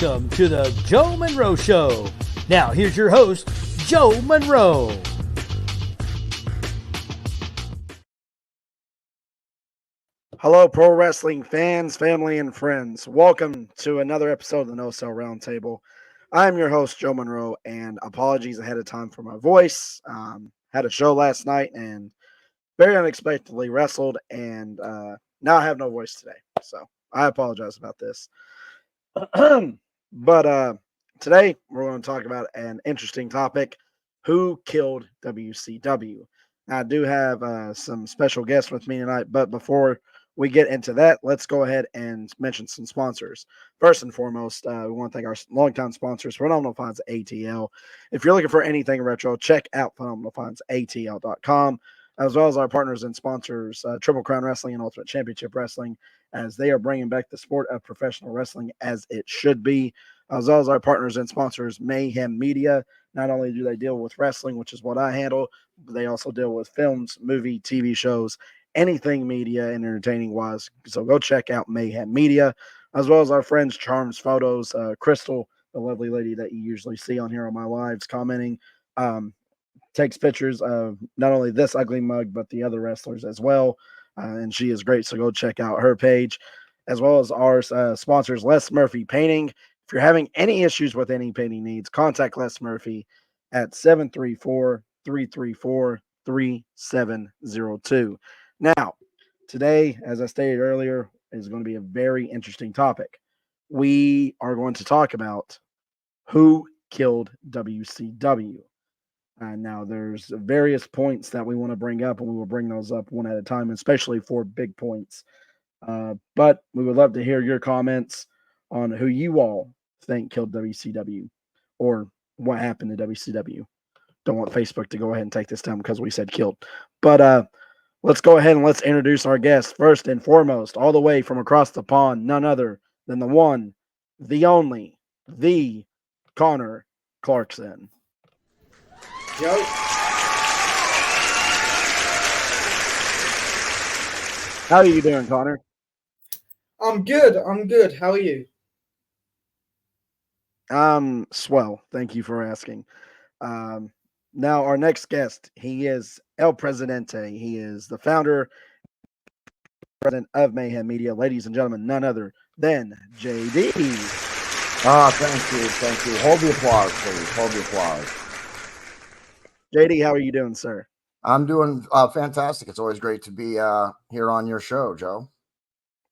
Welcome to the Joe Monroe Show. Now, here's your host, Joe Monroe. Hello, pro wrestling fans, family, and friends. Welcome to another episode of the No-Sell Roundtable. I'm your host, Joe Monroe, and apologies ahead of time for my voice. Had a show last night and very unexpectedly wrestled, and now I have no voice today. So I apologize about this. But today we're going to talk about an interesting topic: who killed WCW? Now, I do have some special guests with me tonight, but before we get into that, let's go ahead and mention some sponsors. First and foremost, we want to thank our longtime sponsors, Phenomenal Finds ATL. If you're looking for anything retro, check out phenomenalfindsatl.com, as well as our partners and sponsors, Triple Crown Wrestling and Ultimate Championship Wrestling, as they are bringing back the sport of professional wrestling as it should be, as well as our partners and sponsors, Mayhem Media. Not only do they deal with wrestling, which is what I handle, but they also deal with films, movie, TV shows, anything media and entertaining wise. So go check out Mayhem Media, as well as our friends Charms Photos, Crystal, the lovely lady that you usually see on here on my lives commenting, takes pictures of not only this ugly mug, but the other wrestlers as well. And she is great. So go check out her page, as well as our sponsors, Les Murphy Painting. If you're having any issues with any painting needs, contact Les Murphy at 734-334-3702. Now, today, as I stated earlier, is going to be a very interesting topic. We are going to talk about who killed WCW. Now, there's various points that we want to bring up, and we will bring those up one at a time, especially for big points. But we would love to hear your comments on who you all think killed WCW or what happened to WCW. Don't want Facebook to go ahead and take this down because we said killed. But let's go ahead and let's introduce our guest. First and foremost, all the way from across the pond, none other than the one, the only, the Connor Clarkson. Joe. How are you doing, Connor? I'm good. How are you? Swell. Thank you for asking. Now, our next guest, he is El Presidente. He is the founder, president of Mayhem Media. Ladies and gentlemen, none other than JD. Thank you. Hold the applause, please. Hold the applause. JD, how are you doing, sir? I'm doing fantastic. It's always great to be here on your show, Joe.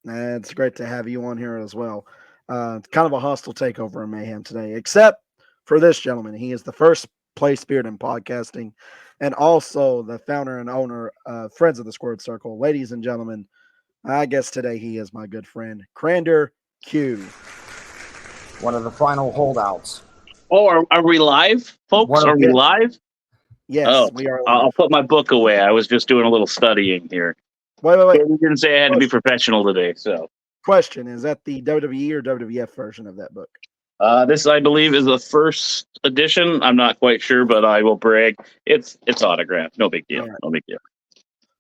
It's great to have you on here as well. It's kind of a hostile takeover in Mayhem today, except for this gentleman. He is the first place spirit in podcasting and also the founder and owner of Friends of the Squared Circle. Ladies and gentlemen, I guess today he is my good friend, Crander Q. One of the final holdouts. Oh, are we live, folks? Are we live? Yes, we are live. I'll put my book away. I was just doing a little studying here. Wait. You didn't say I had to be professional today, so. Question, is that the WWE or WWF version of that book? This, I believe, is the first edition. I'm not quite sure, but I will brag. It's autographed. No big deal. All right. No big deal.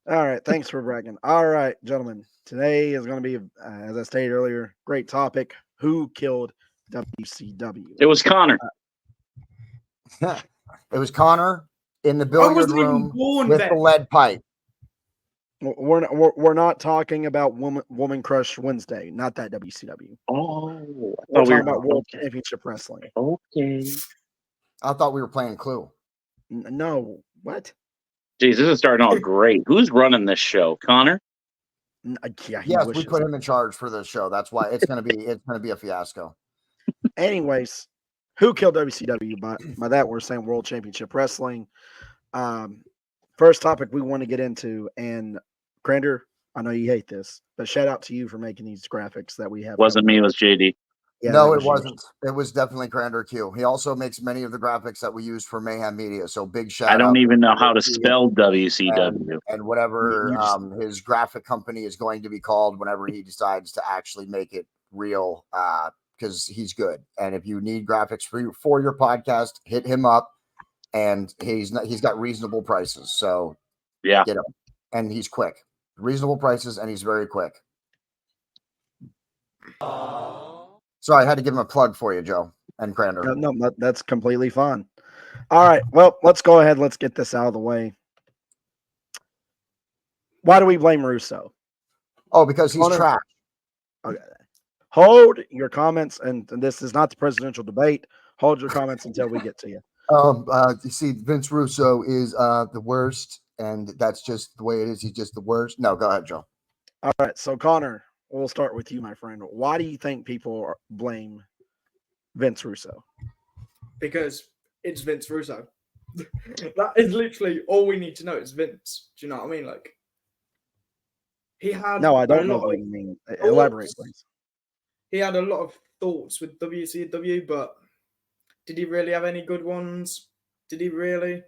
All right. Thanks for bragging. All right, gentlemen. Today is going to be, as I stated earlier, great topic. Who killed WCW? It was Connor. It was Connor in the billiard room with the lead pipe. We're not talking about Woman Crush Wednesday, not that WCW. Oh, we're talking about World Championship Wrestling. Okay. I thought we were playing Clue. No, what? Jeez, this is starting out great. Who's running this show, Connor? Yes, we put him in charge for the show. That's why it's gonna be a fiasco. Anyways, who killed WCW? By that we're saying World Championship Wrestling. First topic we want to get into, and Crander, I know you hate this, but shout out to you for making these graphics that we have. Wasn't me, it was JD. Yeah, no, it wasn't. It was definitely Crander Q. He also makes many of the graphics that we use for Mayhem Media. So big shout out. I don't even know how to spell WCW. And whatever his graphic company is going to be called whenever he decides to actually make it real, because he's good. And if you need graphics for your podcast, hit him up. And he's got reasonable prices. So yeah, get him. And he's quick. Reasonable prices, and he's very quick. Sorry, I had to give him a plug for you, Joe and Crander. No, that's completely fine. All right, well, let's go ahead. Let's get this out of the way. Why do we blame Russo? Oh, because he's Connor? trash. Okay. Hold your comments, and this is not the presidential debate. Hold your comments until we get to you. You see, Vince Russo is the worst, and that's just the way it is. He's just the worst. No, go ahead, Joe. All right, so Connor, we'll start with you, my friend. Why do you think people blame Vince Russo? Because it's Vince Russo. That is literally all we need to know. It's Vince. Do you know what I mean? Like, he had. No, I don't know what you mean. Elaborate, please. He had a lot of thoughts with WCW, but did he really have any good ones? Did he really?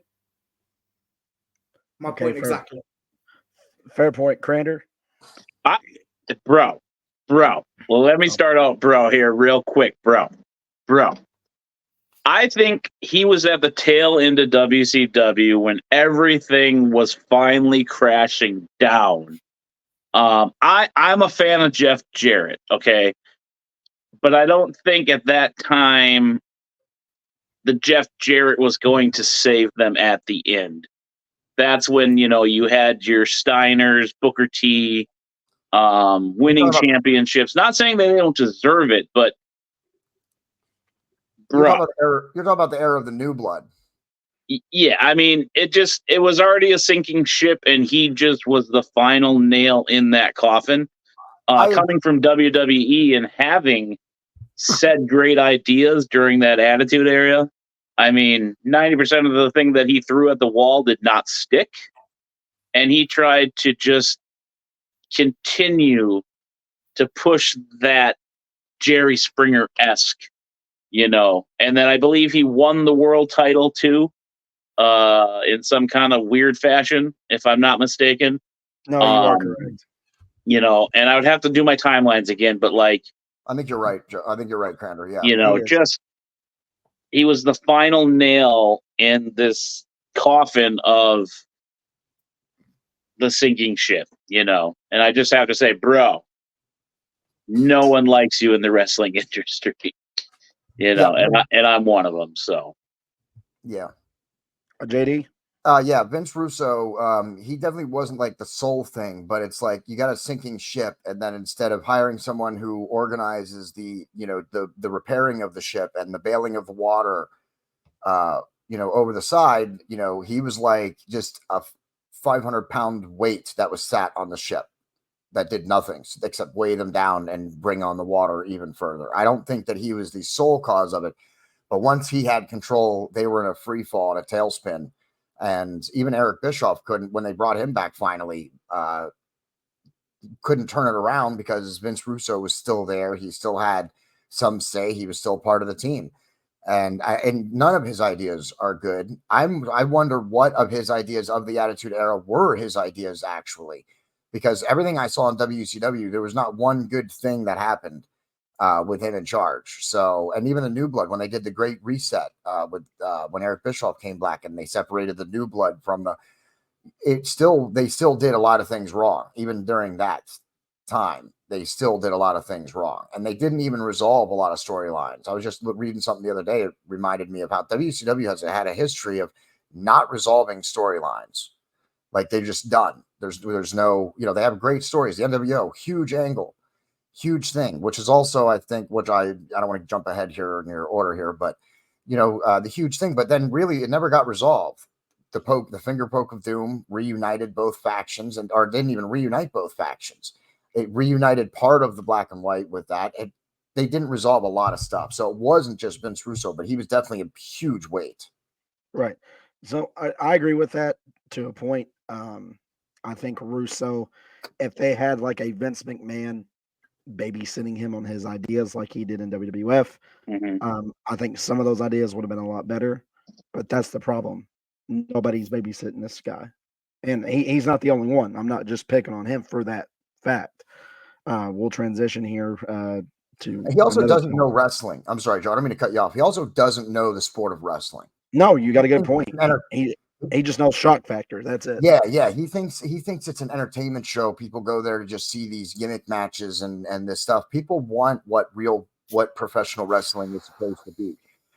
My point exactly. Fair point, Crander. Bro. Well, let me start out, bro, here real quick, bro. I think he was at the tail end of WCW when everything was finally crashing down. I'm a fan of Jeff Jarrett, okay? But I don't think at that time the Jeff Jarrett was going to save them at the end. That's when, you had your Steiners, Booker T, winning championships. Not saying they don't deserve it, but you're talking about the era of the New Blood. Yeah, I mean, it was already a sinking ship, and he just was the final nail in that coffin. Coming from WWE and having said great ideas during that Attitude Era, I mean, 90% of the thing that he threw at the wall did not stick, and he tried to just continue to push that Jerry Springer-esque, and then I believe he won the world title too, in some kind of weird fashion, if I'm not mistaken. No, you are correct. And I would have to do my timelines again, but like, I think you're right, Joe. I think you're right, Crander. Yeah. He was the final nail in this coffin of the sinking ship, and I just have to say, bro, no one likes you in the wrestling industry, and I'm one of them. So, yeah. JD? Yeah, Vince Russo, he definitely wasn't like the soul thing, but it's like you got a sinking ship, and then instead of hiring someone who organizes the repairing of the ship and the bailing of the water, over the side, he was like just a 500-pound weight that was sat on the ship that did nothing except weigh them down and bring on the water even further. I don't think that he was the sole cause of it, but once he had control, they were in a free fall and a tailspin. And even Eric Bischoff couldn't, when they brought him back finally, couldn't turn it around because Vince Russo was still there. He still had some say. He was still part of the team. And none of his ideas are good. I wonder what of his ideas of the Attitude Era were his ideas actually, because everything I saw in WCW, there was not one good thing that happened with him in charge. So, and even the New Blood, when they did the Great Reset when Eric Bischoff came back and they separated the New Blood from they still did a lot of things wrong. Even during that time, they still did a lot of things wrong, and they didn't even resolve a lot of storylines. I was just reading something the other day. It reminded me of how WCW has had a history of not resolving storylines. Like they're just done. There's no, they have great stories. The NWO, huge angle, huge thing, which is also, I think, which I don't want to jump ahead here in your order here, but the huge thing, but then really it never got resolved. The finger poke of doom reunited both factions or didn't even reunite both factions. It reunited part of the black and white with that. They didn't resolve a lot of stuff. So it wasn't just Vince Russo, but he was definitely a huge weight. Right. So I agree with that to a point. I think Russo, if they had like a Vince McMahon babysitting him on his ideas like he did in WWF, I think some of those ideas would have been a lot better. But that's the problem. Nobody's babysitting this guy. And he's not the only one. I'm not just picking on him for that fact. We'll transition here to. He also doesn't know wrestling. I'm sorry, Joe. I don't mean to cut you off. He also doesn't know the sport of wrestling. No, you got a good point. He just knows shock factor. That's it. Yeah. He thinks it's an entertainment show. People go there to just see these gimmick matches and this stuff. People want what real what professional wrestling is supposed to be.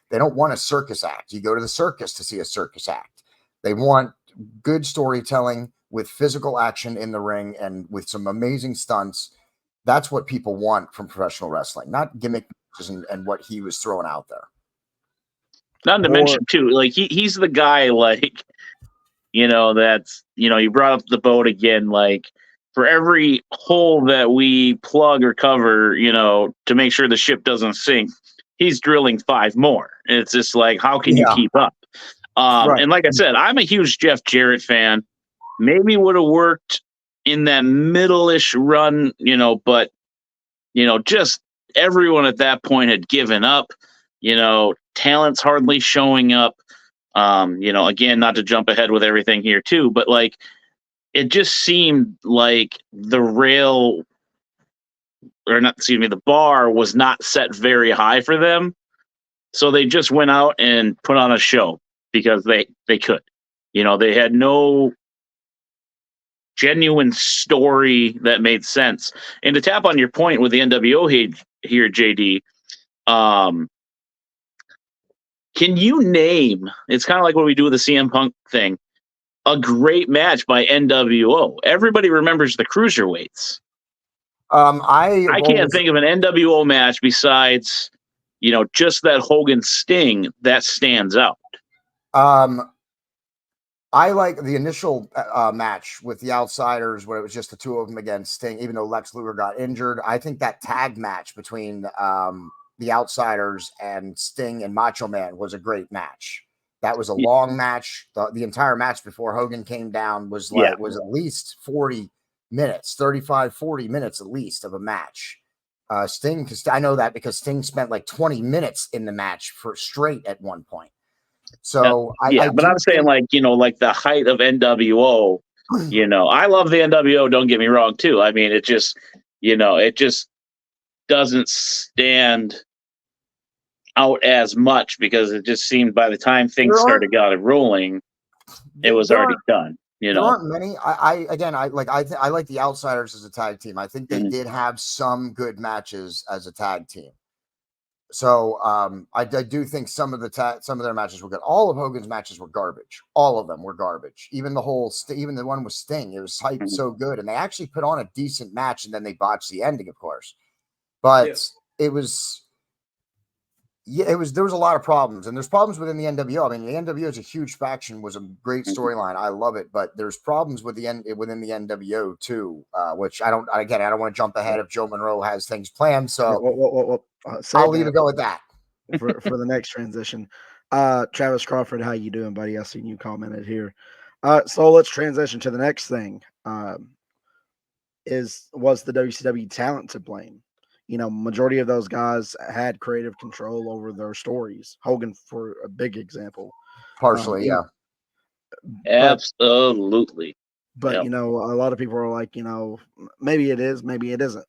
They don't want a circus act. You go to the circus to see a circus act. They want good storytelling with physical action in the ring and with some amazing stunts. That's what people want from professional wrestling, not gimmick and what he was throwing out there. Not to mention too, like he's the guy, like, that's, you brought up the boat again, like for every hole that we plug or cover, to make sure the ship doesn't sink, he's drilling 5 more. It's just like, how can you keep up? Right. And like I said, I'm a huge Jeff Jarrett fan. Maybe would have worked in that middle-ish run, but, just everyone at that point had given up. Talent's hardly showing up. Again, not to jump ahead with everything here too, but like it just seemed like the bar was not set very high for them. So they just went out and put on a show because they could. They had no genuine story that made sense. And to tap on your point with the NWO here, JD, can you name, it's kind of like what we do with the CM Punk thing, a great match by NWO? Everybody remembers the cruiserweights. I can't think of an NWO match besides, just that Hogan Sting that stands out. I like the initial match with the Outsiders where it was just the two of them against Sting, even though Lex Luger got injured. I think that tag match between the Outsiders and Sting and Macho Man was a great match. That was a long match. The entire match before Hogan came down was was at least 40 minutes, 35, 40 minutes at least of a match. Sting, because I know that because Sting spent like 20 minutes in the match for straight at one point. So but I'm saying like the height of NWO. I love the NWO. Don't get me wrong, too. I mean, it just doesn't stand out as much because it just seemed by the time things started rolling, it was already done. There aren't many. I like the Outsiders as a tag team. I think they did have some good matches as a tag team. So I do think some of their matches were good. All of Hogan's matches were garbage. All of them were garbage. Even the one with Sting, it was hyped so good, and they actually put on a decent match, and then they botched the ending, of course. But there was a lot of problems, and there's problems within the NWO. I mean, the NWO is a huge faction, was a great storyline. I love it, but there's problems within the NWO too, which I don't want to jump ahead if Joe Monroe has things planned. So I'll leave it go with that for the next transition. Travis Crawford, how you doing, buddy? I seen you commented here. So let's transition to the next thing. Was the WCW talent to blame? Majority of those guys had creative control over their stories. Hogan, for a big example. Partially, yeah. Absolutely. But, a lot of people are like, maybe it is, maybe it isn't.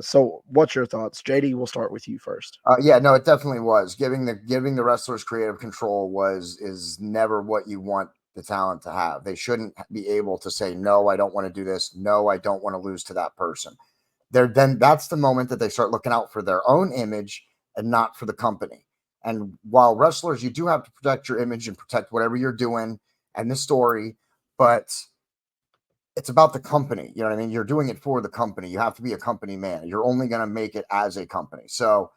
So what's your thoughts? JD, we'll start with you first. No, it definitely was. Giving the wrestlers creative control is never what you want the talent to have. They shouldn't be able to say, no, I don't want to do this. No, I don't want to lose to that person. Then that's the moment that they start looking out for their own image and not for the company. And while wrestlers, you do have to protect your image and protect whatever you're doing and the story, but it's about the company. You know what I mean? You're doing it for the company. You have to be a company man. You're only going to make it as a company. So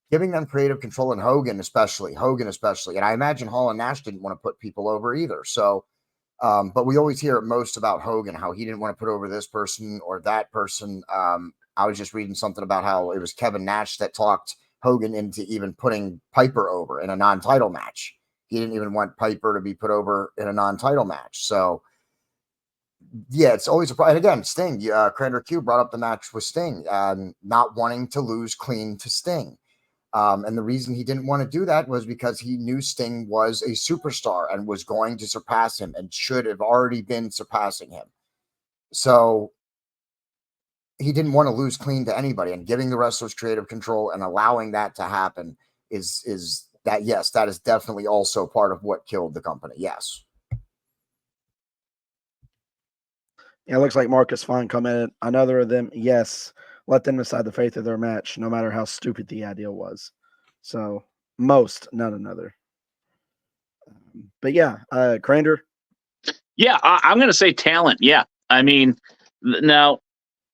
giving them creative control, and Hogan especially, and I imagine Hall and Nash didn't want to put people over either. So, but we always hear most about Hogan, how he didn't want to put over this person or that person. I was just reading something about how it was Kevin Nash that talked Hogan into even putting Piper over in a non-title match. He didn't even want Piper to be put over in a non-title match. So, yeah, it's always a problem. And again, Sting, Crander Q brought up the match with Sting, not wanting to lose clean to Sting. And the reason he didn't want to do that was because he knew Sting was a superstar and was going to surpass him and should have already been surpassing him. So he didn't want to lose clean to anybody, and giving the wrestlers creative control and allowing that to happen is that, yes, that is definitely also part of what killed the company. Yes. Yeah, it looks like Marcus Fine commented, another of them. Yes, let them decide the fate of their match, no matter how stupid the idea was. So most, not another. But yeah, Crander. Yeah, I'm going to say talent. Yeah. I mean, now,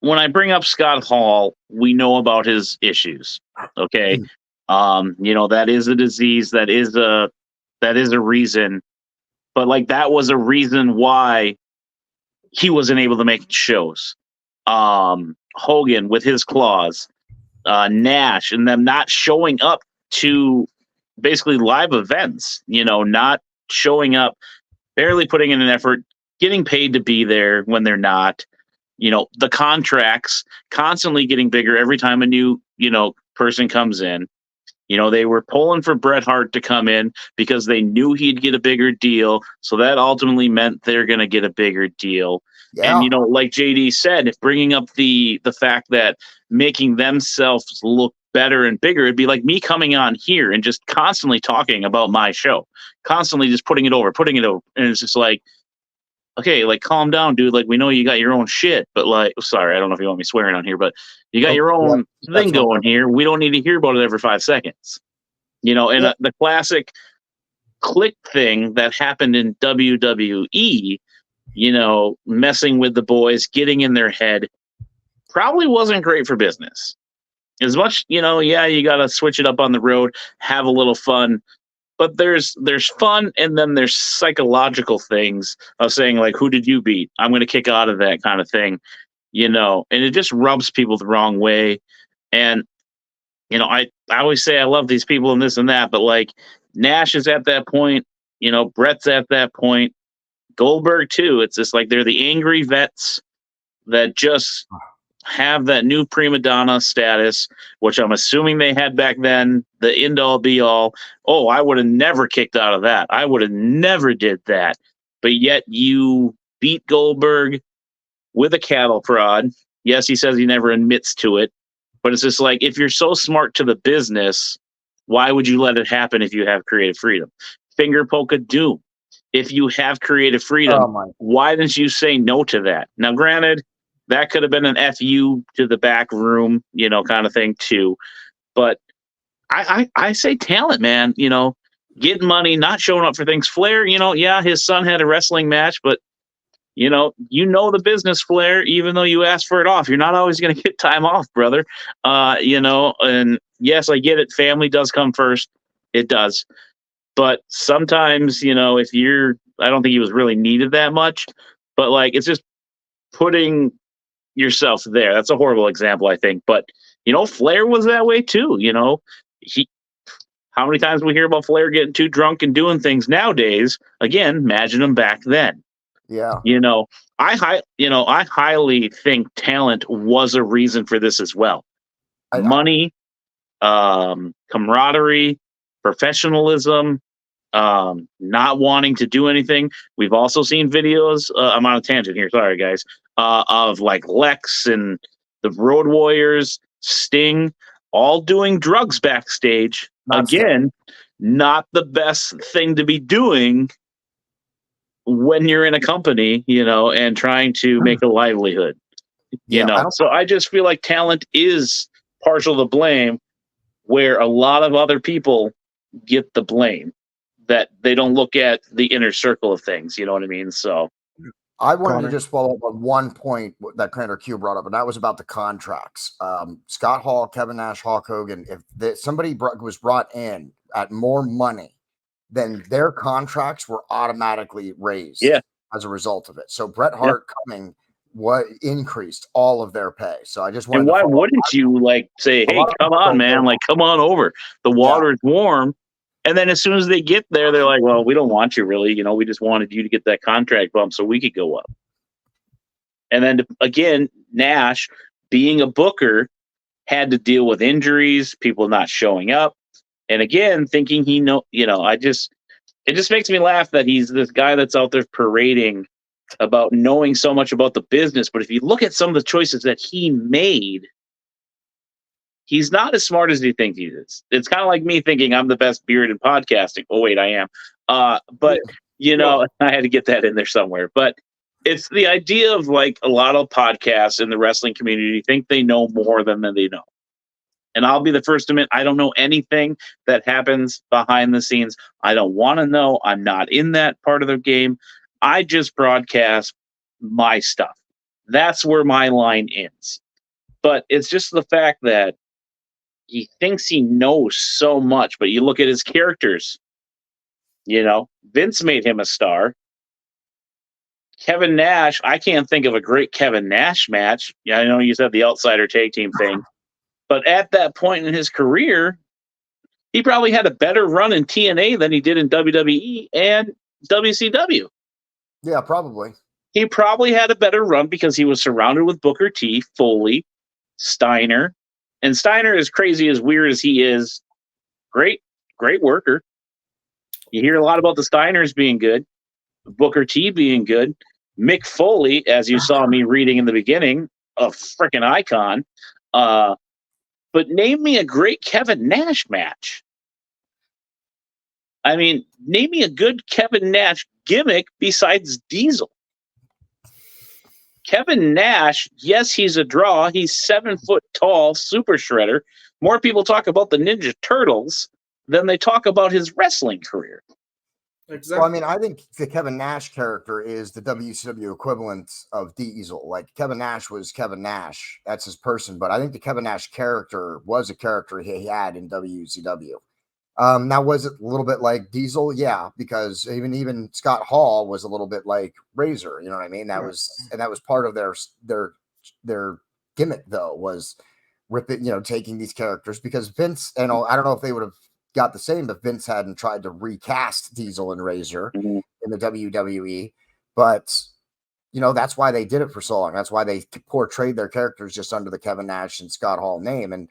when I bring up Scott Hall, we know about his issues. Okay. That is a disease. That is a reason. But like, that was a reason why he wasn't able to make shows. Hogan with his claws, Nash and them not showing up to basically live events, not showing up, barely putting in an effort, getting paid to be there when they're not, the contracts constantly getting bigger every time a new, person comes in. They were pulling for Bret Hart to come in because they knew he'd get a bigger deal. So that ultimately meant they're going to get a bigger deal. Yeah. And, like JD said, bringing up the fact that making themselves look better and bigger, it'd be like me coming on here and just constantly talking about my show, constantly just putting it over. And it's just like, okay, like, calm down, dude. Like, we know you got your own shit, but like, sorry, I don't know if you want me swearing on here, but you got your own thing going here. We don't need to hear about it every 5 seconds, and the classic click thing that happened in WWE, messing with the boys, getting in their head, probably wasn't great for business. As much, you got to switch it up on the road, have a little fun. But there's fun, and then there's psychological things of saying, like, who did you beat? I'm going to kick out of that kind of thing, and it just rubs people the wrong way. And, I always say I love these people and this and that, but like, Nash is at that point, Bret's at that point, Goldberg too. It's just like they're the angry vets that just have that new prima donna status, which I'm assuming they had back then, the end all be all. Oh, I would have never kicked out of that. I would have never did that. But yet you beat Goldberg with a cattle prod. Yes, he says he never admits to it, but it's just like, if you're so smart to the business, why would you let it happen if you have creative freedom? Finger poke of doom. If you have creative freedom, why didn't you say no to that? Now, granted, that could have been an FU to the back room, kind of thing too. But I say talent, man, getting money, not showing up for things. Flair, his son had a wrestling match, but the business, Flair, even though you asked for it off, you're not always going to get time off, brother. And yes, I get it. Family does come first. It does. But sometimes, I don't think he was really needed that much, but like, it's just putting yourself there. That's a horrible example, I think. But, Flair was that way too. How many times we hear about Flair getting too drunk and doing things nowadays? Again, imagine him back then. Yeah. I highly think talent was a reason for this as well. Money, camaraderie, professionalism, not wanting to do anything. We've also seen videos, I'm on a tangent here, sorry guys, of like Lex and the Road Warriors, Sting, all doing drugs backstage. Not the best thing to be doing when you're in a company, and trying to make a livelihood, So I just feel like talent is partial to blame, where a lot of other people get the blame, that they don't look at the inner circle of things. You know what I mean? So I wanted to just follow up on one point that Crander Q brought up, and that was about the contracts. Scott Hall, Kevin Nash, Hulk Hogan, if somebody was brought in at more money, then their contracts were automatically raised as a result of it. So Bret Hart coming increased all of their pay. So I just wanted and why wouldn't you like say, hey, come on, man, like come on over. The water is warm. And then as soon as they get there, they're like, well, we don't want you really. We just wanted you to get that contract bump so we could go up. And then again, Nash, being a booker, had to deal with injuries, people not showing up. And again, thinking it just makes me laugh that he's this guy that's out there parading about knowing so much about the business. But if you look at some of the choices that he made, he's not as smart as he thinks he is. It's kind of like me thinking I'm the best beard in podcasting. Oh, wait, I am. But I had to get that in there somewhere. But it's the idea of like a lot of podcasts in the wrestling community think they know more than they know. And I'll be the first to admit, I don't know anything that happens behind the scenes. I don't want to know. I'm not in that part of the game. I just broadcast my stuff. That's where my line ends. But it's just the fact that he thinks he knows so much, but you look at his characters. Vince made him a star. Kevin Nash, I can't think of a great Kevin Nash match. Yeah, I know you said the outsider tag team thing. But at that point in his career, he probably had a better run in TNA than he did in WWE and WCW. Yeah, probably. He probably had a better run because he was surrounded with Booker T, Foley, Steiner. And Steiner, as crazy, as weird as he is, great worker. You hear a lot about the Steiners being good, Booker T being good, Mick Foley, as you saw me reading in the beginning, a freaking icon. But name me a great Kevin Nash match. I mean, name me a good Kevin Nash gimmick besides Diesel. Kevin Nash, yes, he's a draw. He's 7 foot tall, super shredder. More people talk about the Ninja Turtles than they talk about his wrestling career. Exactly. Well, I mean, I think the Kevin Nash character is the WCW equivalent of Diesel. Like, Kevin Nash was Kevin Nash. That's his person. But I think the Kevin Nash character was a character he had in WCW. Now, was it a little bit like Diesel? Yeah, because even Scott Hall was a little bit like Razor. You know what I mean? That was part of their gimmick, though, was taking these characters, because Vince, I don't know if they would have got the same if Vince hadn't tried to recast Diesel and Razor in the WWE. But that's why they did it for so long. That's why they portrayed their characters just under the Kevin Nash and Scott Hall name. And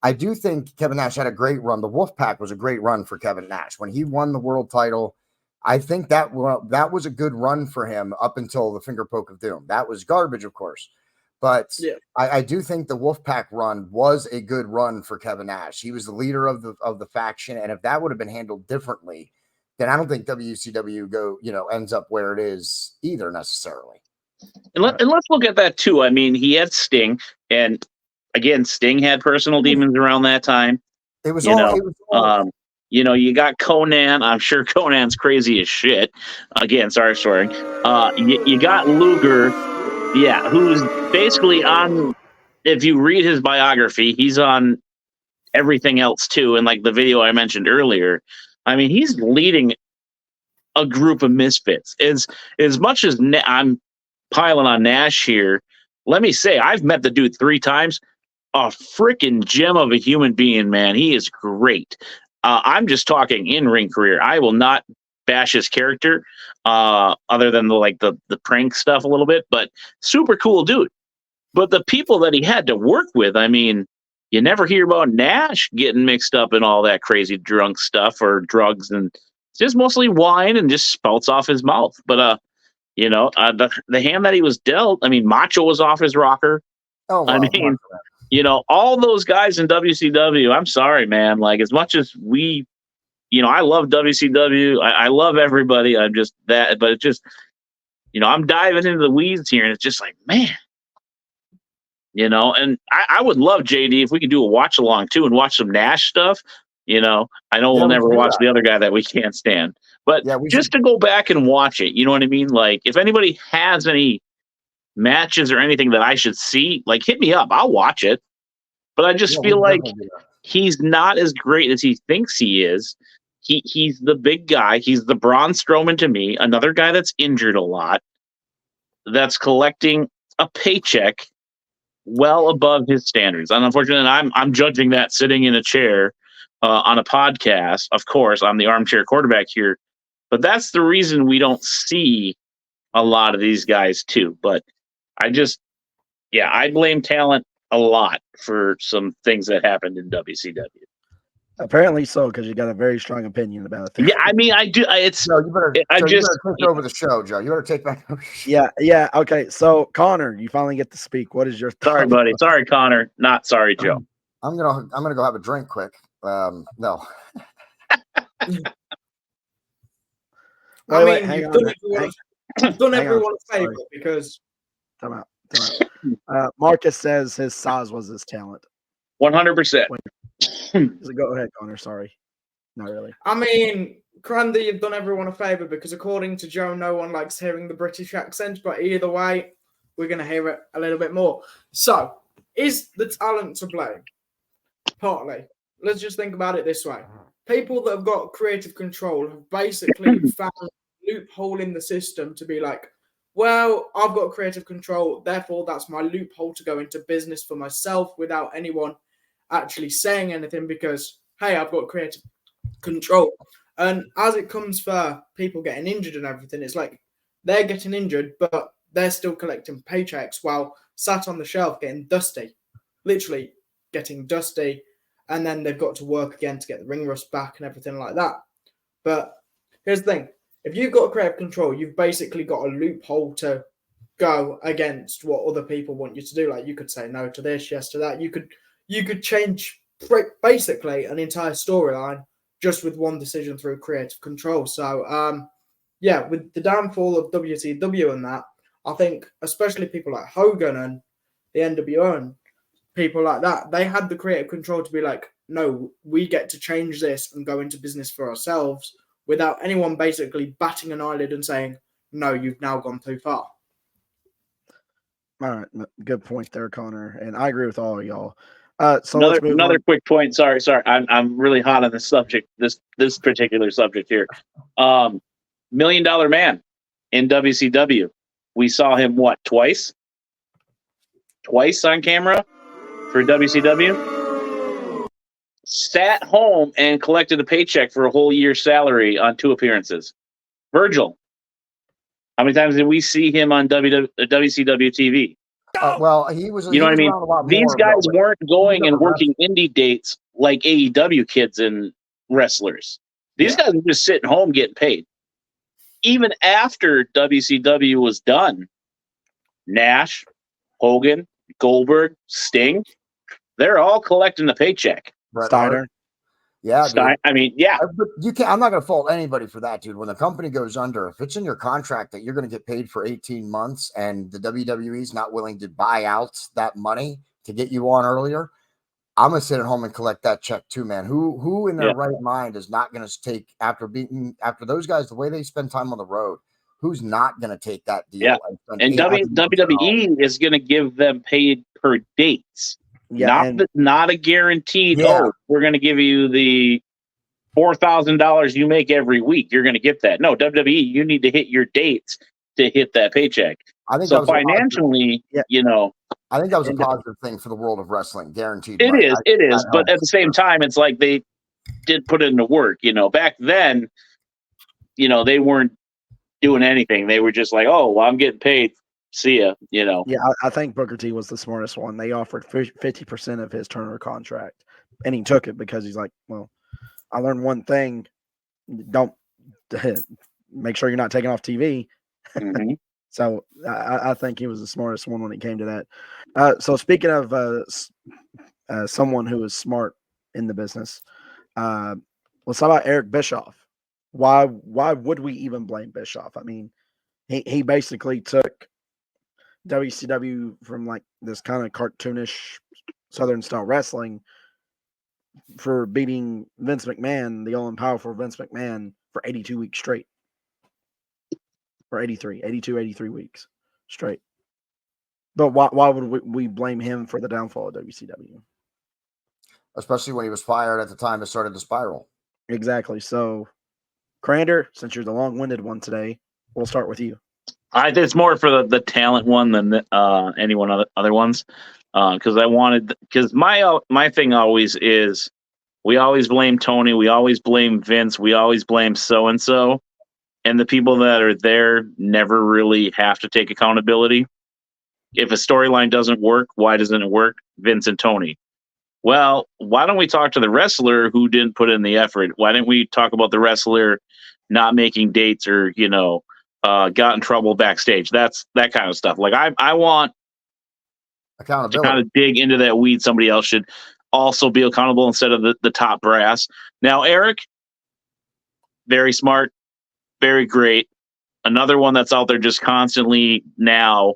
I do think Kevin Nash had a great run. The Wolfpack was a great run for Kevin Nash when he won the world title. I think that was a good run for him up until the Finger Poke of Doom. That was garbage, of course. But yeah. I do think the Wolfpack run was a good run for Kevin Nash. He was the leader of the faction, and if that would have been handled differently, then I don't think WCW ends up where it is either necessarily. And let's look at that too. I mean, he had Sting, and again, Sting had personal demons around that time. It was you got Conan. I'm sure Conan's crazy as shit. Again, sorry, swearing. You got Luger. Yeah, who's basically on, if you read his biography, he's on everything else too. And like the video I mentioned earlier, I mean, he's leading a group of misfits. As much as I'm piling on Nash here, let me say, I've met the dude 3 times. A freaking gem of a human being, man. He is great. I'm just talking in-ring career. I will not bash his character, other than the prank stuff a little bit, but super cool dude. But the people that he had to work with, I mean, you never hear about Nash getting mixed up in all that crazy drunk stuff or drugs, and it's just mostly wine and just spouts off his mouth. But the hand that he was dealt, I mean, Macho was off his rocker. Oh, wow. I mean, all those guys in WCW, I'm sorry, man. Like, as much as we, I love WCW. I love everybody. I'm just that, but it's just, I'm diving into the weeds here, and it's just like, man, and I would love, JD, if we could do a watch along too and watch some Nash stuff. I know we'll never watch the other guy that we can't stand, but just to go back and watch it, you know what I mean? Like, if anybody has any matches or anything that I should see, like, hit me up. I'll watch it. But I just feel like he's not as great as he thinks he is. He's the big guy. He's the Braun Strowman to me, another guy that's injured a lot, that's collecting a paycheck well above his standards. And unfortunately, I'm judging that sitting in a chair on a podcast. Of course, I'm the armchair quarterback here, but that's the reason we don't see a lot of these guys too. But I blame talent a lot for some things that happened in WCW. Apparently so, because you got a very strong opinion about it. Yeah, I mean, I do. It's no, you better take over the show, Joe. You better take back. Yeah. Okay, so Connor, you finally get to speak. What is your thought? Sorry, buddy. Sorry, Connor. Not sorry, Joe. I'm gonna go have a drink quick. No. Wait, hang You've done everyone a favor because. Time out. Marcus says his size was his talent. 100%. Go ahead, Connor. Sorry. Not really. I mean, Crandy, you've done everyone a favour because according to Joe, no one likes hearing the British accent, but either way, we're going to hear it a little bit more. So, is the talent to blame? Partly. Let's just think about it this way. People that have got creative control have basically found a loophole in the system to be like, well, I've got creative control, therefore that's my loophole to go into business for myself without anyone actually saying anything because, hey, I've got creative control. And as it comes for people getting injured and everything, it's like they're getting injured, but they're still collecting paychecks while sat on the shelf getting dusty, literally getting dusty. And then they've got to work again to get the ring rust back and everything like that. But here's the thing. If you've got creative control, you've basically got a loophole to go against what other people want you to do. Like you could say no to this, yes to that. You could change basically an entire storyline just with one decision through creative control. So, yeah, with the downfall of WCW and that, I think especially people like Hogan and the NWO and people like that, they had the creative control to be like, no, we get to change this and go into business for ourselves without anyone basically batting an eyelid and saying, no, you've now gone too far. All right. Good point there, Connor. And I agree with all of y'all. So another quick point. Sorry. I'm really hot on this subject, this particular subject here. $1 Million Man in WCW. We saw him, twice? Twice on camera for WCW? Sat home and collected a paycheck for a whole year's salary on 2 appearances. Virgil, how many times did we see him on WCW TV? Well, he was. You know what I mean? These guys weren't going and working indie dates like AEW kids and wrestlers. These guys were just sitting home getting paid. Even after WCW was done, Nash, Hogan, Goldberg, Sting, they're all collecting a paycheck. Steiner. Yeah, Stein, I mean, yeah. You can't. I'm not going to fault anybody for that, dude. When the company goes under, if it's in your contract that you're going to get paid for 18 months and the WWE is not willing to buy out that money to get you on earlier, I'm going to sit at home and collect that check too, man. Who in their right mind is not going to take after those guys, the way they spend time on the road, who's not going to take that deal? Yeah. And WWE is going to give them paid per dates. Yeah, not a guaranteed. Yeah. Oh, we're going to give you the $4,000 you make every week. You're going to get that. No, WWE, you need to hit your dates to hit that paycheck. I think so. Financially, you know, I think that was a positive thing for the world of wrestling. Guaranteed. It is. But at the same time, it's like they did put it into work. You know, back then, you know, they weren't doing anything. They were just like, oh, well, I'm getting paid. See ya, you know. Yeah, I think Booker T was the smartest one. They offered 50% of his Turner contract, and he took it because he's like, well, I learned one thing: don't make sure you're not taking off TV. Mm-hmm. So I think he was the smartest one when it came to that. So speaking of someone who is smart in the business, let's talk about Eric Bischoff. Why would we even blame Bischoff? I mean, he basically took WCW from like this kind of cartoonish Southern style wrestling for beating Vince McMahon, the all-powerful Vince McMahon, for 82 weeks straight. Or 83 weeks straight. But why would we blame him for the downfall of WCW? Especially when he was fired at the time it started to spiral. Exactly. So, Crander, since you're the long-winded one today, we'll start with you. I think it's more for the talent one than any one other ones, because my thing always is we always blame Tony, we always blame Vince, we always blame so and the people that are there never really have to take accountability. If a storyline doesn't work, why doesn't it work? Vince and Tony. Well, why don't we talk to the wrestler who didn't put in the effort? Why didn't we talk about the wrestler not making dates or got in trouble backstage? That's that kind of stuff. Like I want accountability to kind of dig into that weed. Somebody else should also be accountable instead of the top brass. Now, Eric, very smart, very great. another one that's out there just constantly now.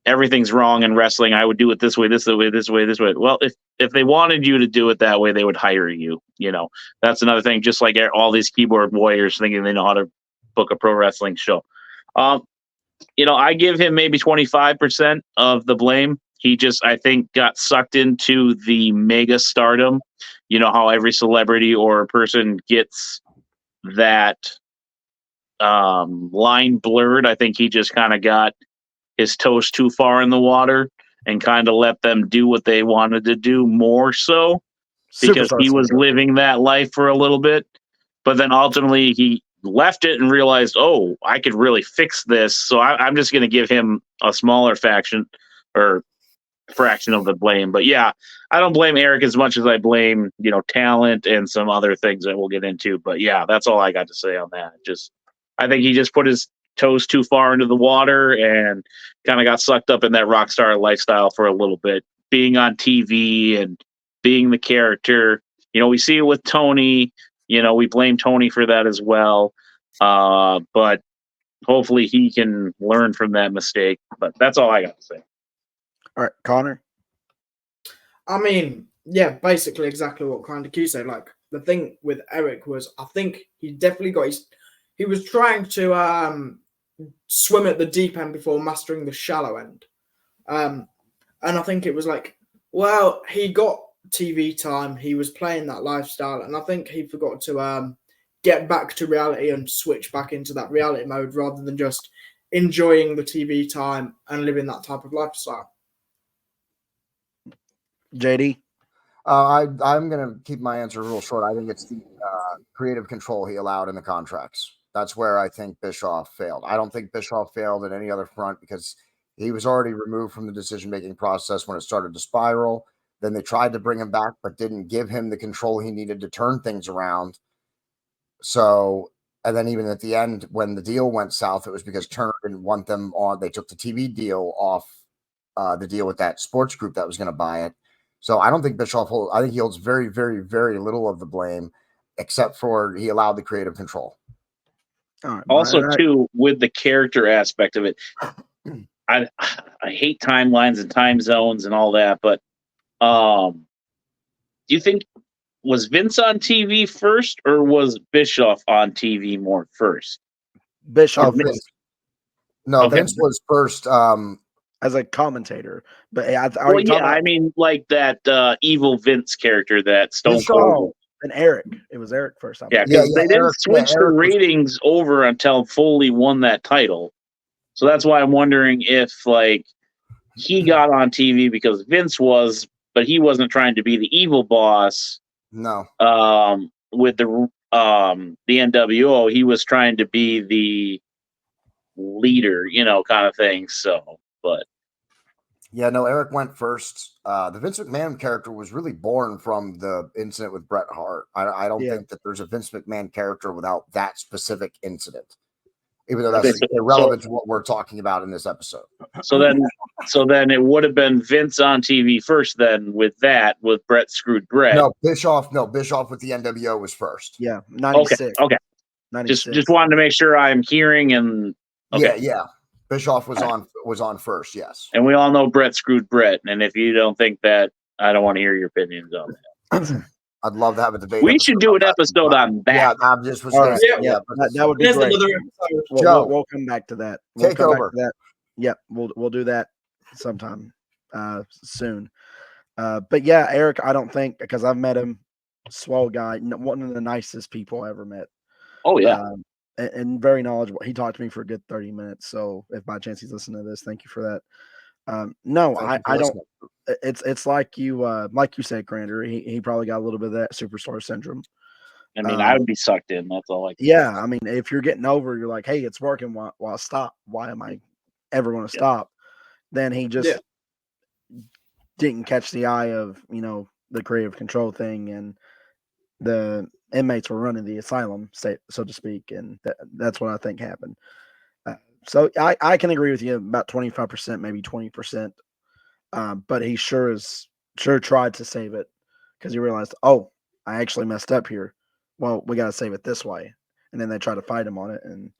Everything's wrong in wrestling. I would do it this way, this way, this way, this way. Well, if they wanted you to do it that way, they would hire you. That's another thing. Just like all these keyboard warriors thinking they know how to book a pro wrestling show. I give him maybe 25% of the blame. He just, I think, got sucked into the mega stardom. You know how every celebrity or person gets that line blurred. I think he just kind of got his toes too far in the water and kind of let them do what they wanted to do more so because Superstar he was syndrome. living that life for a little bit. But then ultimately he left it and realized, oh, I could really fix this. So I'm just going to give him a smaller fraction of the blame. But yeah, I don't blame Eric as much as I blame, talent and some other things that we'll get into. But yeah, that's all I got to say on that. I think he just put his toes too far into the water and kind of got sucked up in that rock star lifestyle for a little bit, being on TV and being the character. We see it with Tony. We blame Tony for that as well. But hopefully he can learn from that mistake. But that's all I got to say. All right, Connor. I mean, yeah, basically exactly what kind of Q said. Like, the thing with Eric was, I think he definitely he was trying to swim at the deep end before mastering the shallow end. And I think it was like, well, he got TV time, he was playing that lifestyle, and I think he forgot to get back to reality and switch back into that reality mode rather than just enjoying the TV time and living that type of lifestyle. JD. I'm going to keep my answer real short. I think it's the creative control he allowed in the contracts. That's where I think Bischoff failed. I don't think Bischoff failed at any other front because he was already removed from the decision-making process when it started to spiral. Then they tried to bring him back, but didn't give him the control he needed to turn things around. So, and then even at the end, when the deal went south, it was because Turner didn't want them on. They took the TV deal off the deal with that sports group that was going to buy it. So I don't think Bischoff I think he holds very, very, very little of the blame, except for he allowed the creative control. Also, too, with the character aspect of it, I hate timelines and time zones and all that, but do you think, was Vince on TV first or was Bischoff on TV more first? Bischoff. Vince was first as a commentator, but I mean, like that evil Vince character that Stone Cold. And Eric. It was Eric first. They didn't switch the ratings over until Foley won that title. So that's why I'm wondering if he got on TV because Vince was, but he wasn't trying to be the evil boss. No. With the NWO, he was trying to be the leader, kind of thing. So, but. Yeah, no, Eric went first. The Vince McMahon character was really born from the incident with Bret Hart. I don't think that there's a Vince McMahon character without that specific incident, even though that's irrelevant to what we're talking about in this episode. So then it would have been Vince on TV first then with Bret screwed Bret. No, Bischoff with the NWO was first. Yeah, 96. Okay. 96. Just wanted to make sure I'm hearing and okay. Yeah. Bischoff was on first, yes. And we all know Bret screwed Bret. And if you don't think that, I don't want to hear your opinions on that. I'd love to have a debate. We should do an episode on that. Yeah, I'm just was that would be great. We'll come back to that. Take over. Yep, we'll do that sometime soon. But yeah, Eric, I don't think, because I've met him, swell guy, one of the nicest people I ever met. Oh yeah. And very knowledgeable. He talked to me for a good 30 minutes. So if by chance he's listening to this, thank you for that. No, I don't. It's like you said, Grander. He probably got a little bit of that superstar syndrome. I mean, I would be sucked in. That's all I can say. I mean, if you're getting over, you're like, hey, it's working. Why stop? Why am I ever going to stop? Then he just didn't catch the eye of, the creative control thing, and the inmates were running the asylum, so to speak, and that's what I think happened. So I can agree with you about 25%, maybe 20%. But he sure tried to save it because he realized, oh, I actually messed up here. Well, we got to save it this way. And then they try to fight him on it. And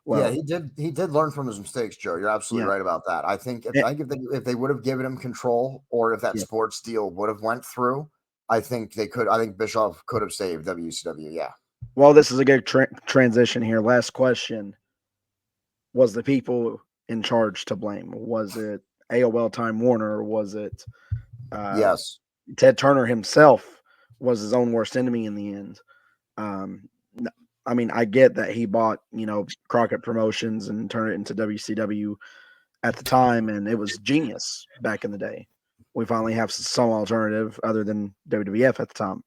Well, yeah, he did learn from his mistakes, Joe. You're absolutely right about that. I think if they would have given him control, or if that sports deal would have went through, I think they could. I think Bischoff could have saved WCW. Yeah. Well, this is a good transition here. Last question: was the people in charge to blame? Was it AOL Time Warner? Or was it Yes. Ted Turner himself? Was his own worst enemy in the end? I mean, I get that he bought, Crockett Promotions and turned it into WCW at the time, and it was genius back in the day. We finally have some alternative other than WWF at the time.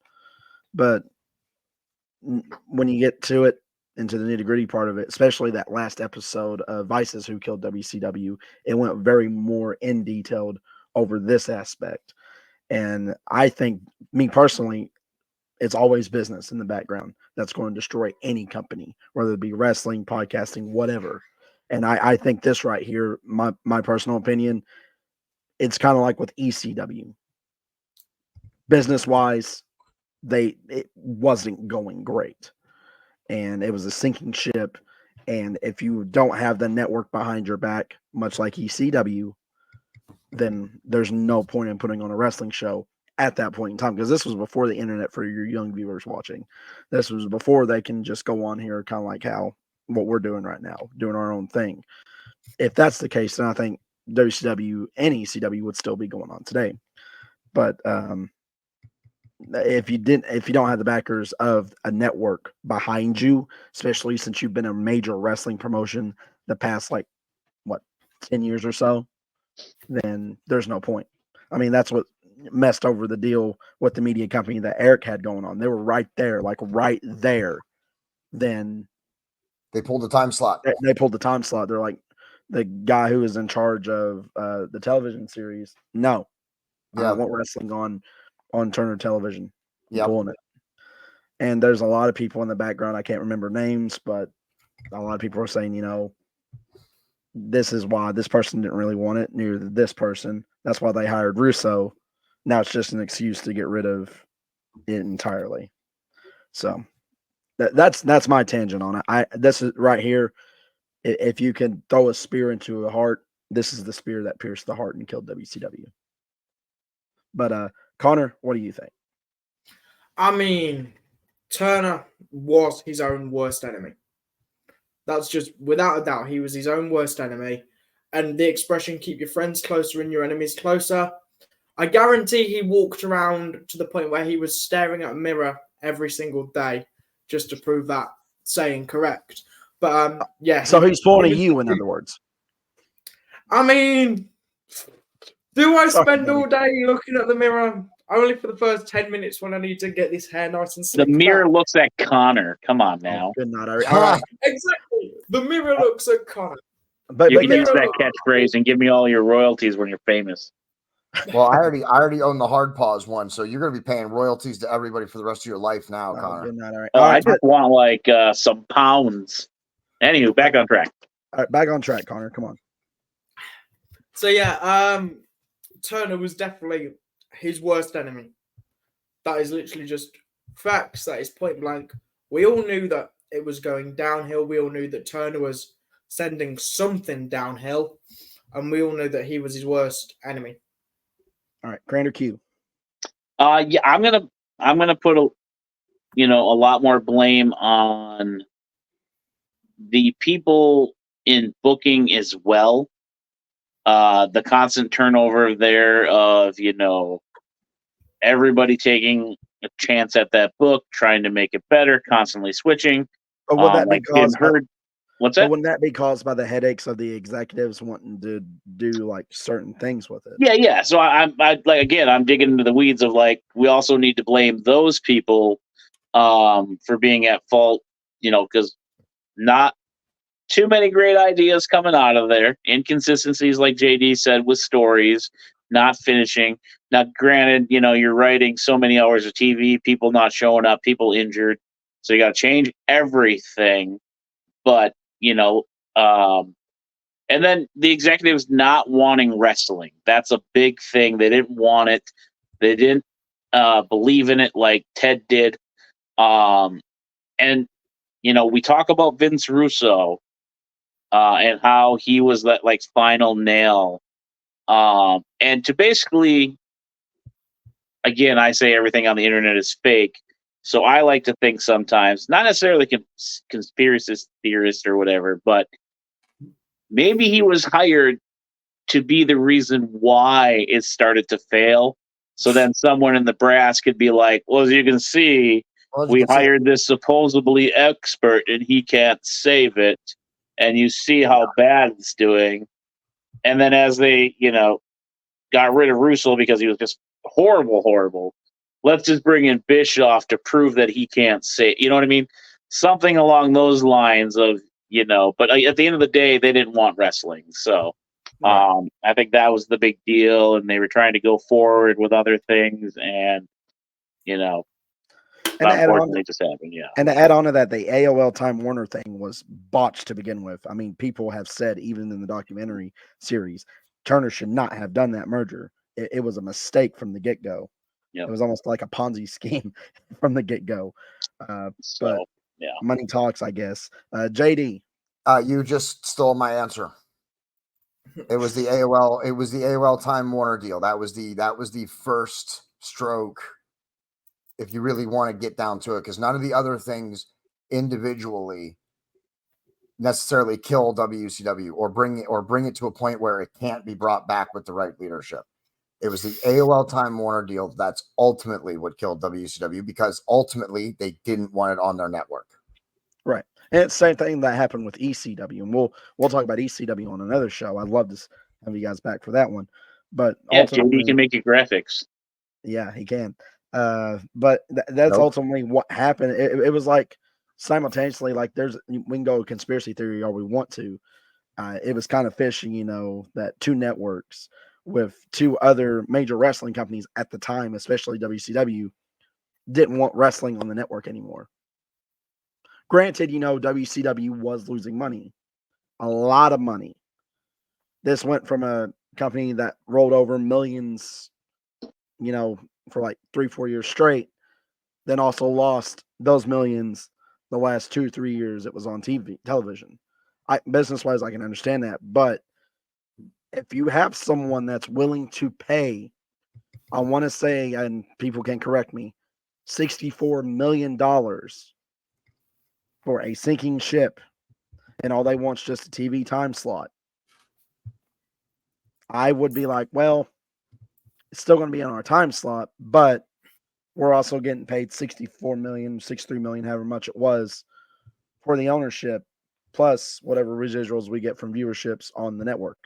But when you get to it, into the nitty-gritty part of it, especially that last episode of Vices Who Killed WCW, it went very more in detailed over this aspect. And I think, me personally, it's always business in the background that's going to destroy any company, whether it be wrestling, podcasting, whatever. And I think this right here, my personal opinion, it's kind of like with ECW. Business-wise, it wasn't going great. And it was a sinking ship. And if you don't have the network behind your back, much like ECW, then there's no point in putting on a wrestling show at that point in time, because this was before the internet for your young viewers watching. This was before they can just go on here kind of like what we're doing right now, doing our own thing. If that's the case, then I think WCW and ECW would still be going on today. But if you don't have the backers of a network behind you, especially since you've been a major wrestling promotion the past 10 years or so, then there's no point. I mean, that's what messed over the deal with the media company that Eric had going on. They were right there. Then they pulled the time slot. They pulled the time slot. They're like, the guy who is in charge of the television series, no, I don't want wrestling on Turner Television. Yeah, pulling it. And there's a lot of people in the background. I can't remember names, but a lot of people are saying, this is why this person didn't really want it, neither did this person. That's why they hired Russo. Now it's just an excuse to get rid of it entirely. So that's my tangent on it. This is right here. If you can throw a spear into a heart, this is the spear that pierced the heart and killed WCW. But Connor, what do you think? I mean, Turner was his own worst enemy. That's just, without a doubt, he was his own worst enemy. And the expression, keep your friends closer and your enemies closer, I guarantee he walked around to the point where he was staring at a mirror every single day just to prove that saying correct. But yeah. So he's pulling you, in other words. I mean, do I spend all day looking at the mirror? Only for the first 10 minutes when I need to get this hair nice and slick. The mirror looks at Connor. Come on now. Oh, good night. All right. Exactly. The mirror looks at Connor. But you can use that catchphrase and give me all your royalties when you're famous. Well, I already own the hard pause one, so you're going to be paying royalties to everybody for the rest of your life now, Connor. Good night. All right. I just want some pounds. Anywho, back on track. All right, back on track, Connor. Come on. So yeah, Turner was definitely his worst enemy. That is literally just facts. That is point blank. We all knew that it was going downhill. We all knew that Turner was sending something downhill, and we all knew that he was his worst enemy. All right, Grander Q. Yeah, I'm gonna put a lot more blame on the people in booking as well. The constant turnover there of, everybody taking a chance at that book, trying to make it better, constantly switching. But would that be caused What's that? Wouldn't that be caused by the headaches of the executives wanting to do certain things with it? Yeah. So I'm digging into the weeds of we also need to blame those people for being at fault, because not too many great ideas coming out of there. Inconsistencies, like JD said, with stories, not finishing. Now, granted, you're writing so many hours of TV, people not showing up, people injured. So you got to change everything. But, and then the executives not wanting wrestling. That's a big thing. They didn't want it. They didn't believe in it like Ted did. And, we talk about Vince Russo. and how he was that like final nail. And to basically, again, I say everything on the internet is fake. So I like to think sometimes, not necessarily conspiracy theorist or whatever, but maybe he was hired to be the reason why it started to fail. So then someone in the brass could be like, well, as you can see, we hired this supposedly expert and he can't save it. And you see how bad it's doing. And then as they, got rid of Russo because he was just horrible. Let's just bring in Bischoff to prove that he can't say, you know what I mean? Something along those lines of, but at the end of the day, they didn't want wrestling. So I think that was the big deal. And they were trying to go forward with other things. And, unfortunately, it just happened. Yeah. And to add on to that, the AOL Time Warner thing was botched to begin with. I mean, people have said, even in the documentary series, Turner should not have done that merger. It was a mistake from the get-go. Yep. It was almost like a Ponzi scheme from the get-go. But money talks, I guess. JD. You just stole my answer. It was the AOL. It was the AOL Time Warner deal. That was the first stroke, if you really want to get down to it, because none of the other things individually necessarily kill WCW or bring it to a point where it can't be brought back with the right leadership. It was the AOL Time Warner deal that's ultimately what killed WCW, because ultimately they didn't want it on their network. Right. And it's the same thing that happened with ECW. And we'll talk about ECW on another show. I'd love to have you guys back for that one. But JD can make you graphics. Yeah, he can. But that's ultimately what happened. It was like simultaneously, like we can go conspiracy theory all we want to. It was kind of fishy, that two networks with two other major wrestling companies at the time, especially WCW, didn't want wrestling on the network anymore. Granted, WCW was losing money, a lot of money. This went from a company that rolled over millions, for like 3-4 years straight, then also lost those millions the last 2-3 years it was on television. Business-wise, I can understand that, but if you have someone that's willing to pay, I want to say, and people can correct me, $64 million for a sinking ship, and all they want is just a TV time slot, I would be like, well, it's still going to be on our time slot, but we're also getting paid $64 million, $63 million, however much it was, for the ownership, plus whatever residuals we get from viewerships on the network.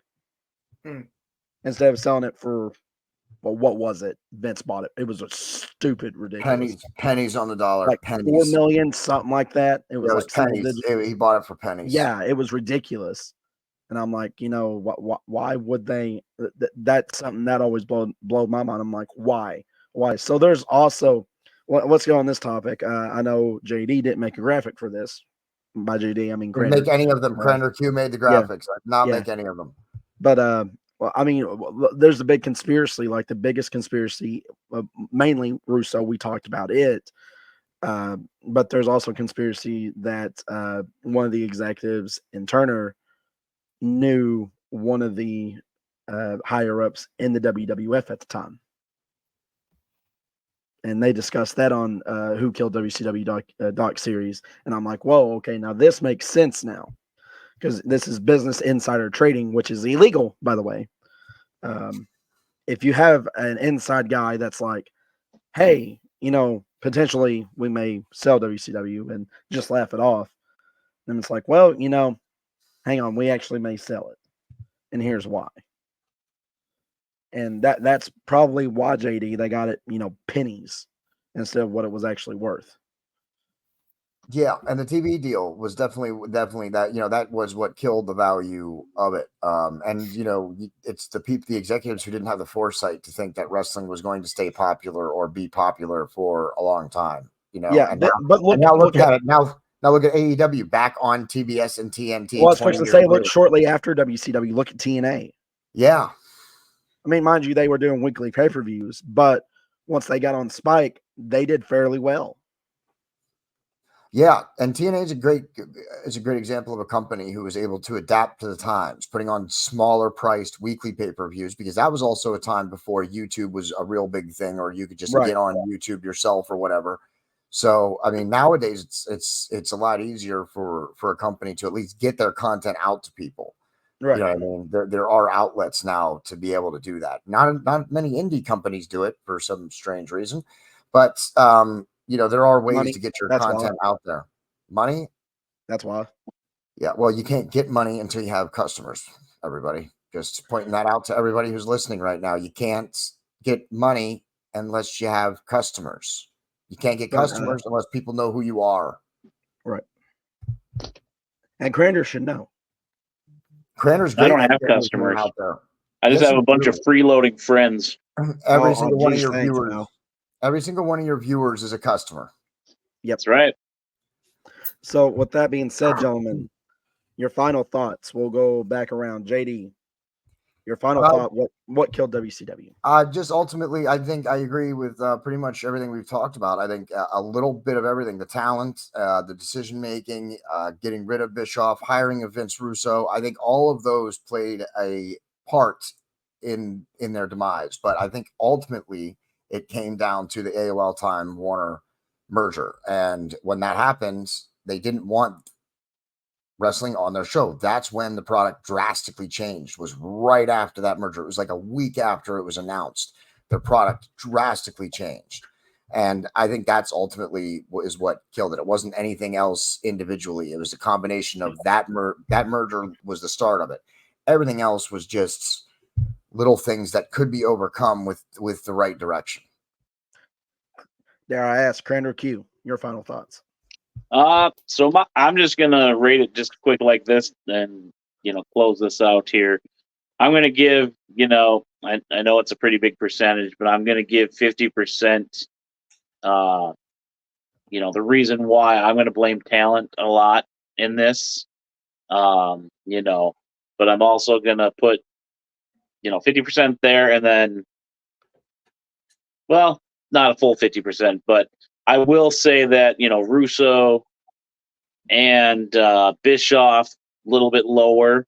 Instead of selling it for, well, what was it? Vince bought it. It was a stupid, ridiculous. Pennies on the dollar. Like pennies. $4 million, something like that. It was like pennies. He bought it for pennies. Yeah, it was ridiculous. And I'm like, why would they? That's something that always blow my mind. I'm like, why? So there's also, let's go on this topic. I know JD didn't make a graphic for this. By JD, I mean Didn't make any of them. Crender Q made the graphics. I did not make any of them. But well, I mean, there's a big conspiracy, like the biggest conspiracy, mainly Russo. We talked about it. But there's also conspiracy that one of the executives in Turner knew one of the higher ups in the WWF at the time. And they discussed that on Who Killed WCW doc series. And I'm like, whoa, okay, now this makes sense now. Because this is business insider trading, which is illegal, by the way. If you have an inside guy that's like, hey, potentially we may sell WCW and just laugh it off, then it's like, well, hang on, we actually may sell it. And here's why. And that's probably why, JD, they got it, pennies instead of what it was actually worth. Yeah, and the TV deal was definitely that, that was what killed the value of it. And it's the executives who didn't have the foresight to think that wrestling was going to stay popular or be popular for a long time. Yeah, and but look at it now. Now look at AEW back on TBS and TNT. Well, I was supposed to say, look shortly after WCW. Look at TNA. Yeah, I mean, mind you, they were doing weekly pay-per-views, but once they got on Spike, they did fairly well. Yeah, and TNA is a great example of a company who was able to adapt to the times, putting on smaller priced weekly pay-per-views, because that was also a time before YouTube was a real big thing, or you could just get on YouTube yourself or whatever. So, I mean, nowadays it's a lot easier for a company to at least get their content out to people. Right. You know what I mean? There are outlets now to be able to do that. Not many indie companies do it for some strange reason, but there are ways to get your content out there. Money? That's why. Yeah, well, you can't get money until you have customers, everybody. Just pointing that out to everybody who's listening right now. You can't get money unless you have customers. You can't get customers unless people know who you are. Right. And Crander should know. Crander's I great. don't have customers. Out there. I just have a bunch of freeloading friends. Every single one of your viewers. Every single one of your viewers is a customer. Yep. That's right. So with that being said, gentlemen, your final thoughts. We'll go back around. JD, your final thought, what killed WCW? Just ultimately, I think I agree with pretty much everything we've talked about. I think a little bit of everything, the talent, the decision-making, getting rid of Bischoff, hiring of Vince Russo. I think all of those played a part in their demise. But I think ultimately it came down to the AOL Time Warner merger. And when that happened, they didn't want wrestling on their show. That's when the product drastically changed, was right after that merger. It was like a week after it was announced. The product drastically changed. And I think that's ultimately is what killed it. It wasn't anything else individually. It was a combination of that merger was the start of it. Everything else was just little things that could be overcome with the right direction. Dare I ask, Crander Q, your final thoughts? I'm just gonna rate it just quick like this, and close this out here. I'm gonna give, I know it's a pretty big percentage, but I'm gonna give 50%. The reason why I'm gonna blame talent a lot in this, but I'm also gonna put 50% there, and then, well, not a full 50%, but I will say that Russo and Bischoff a little bit lower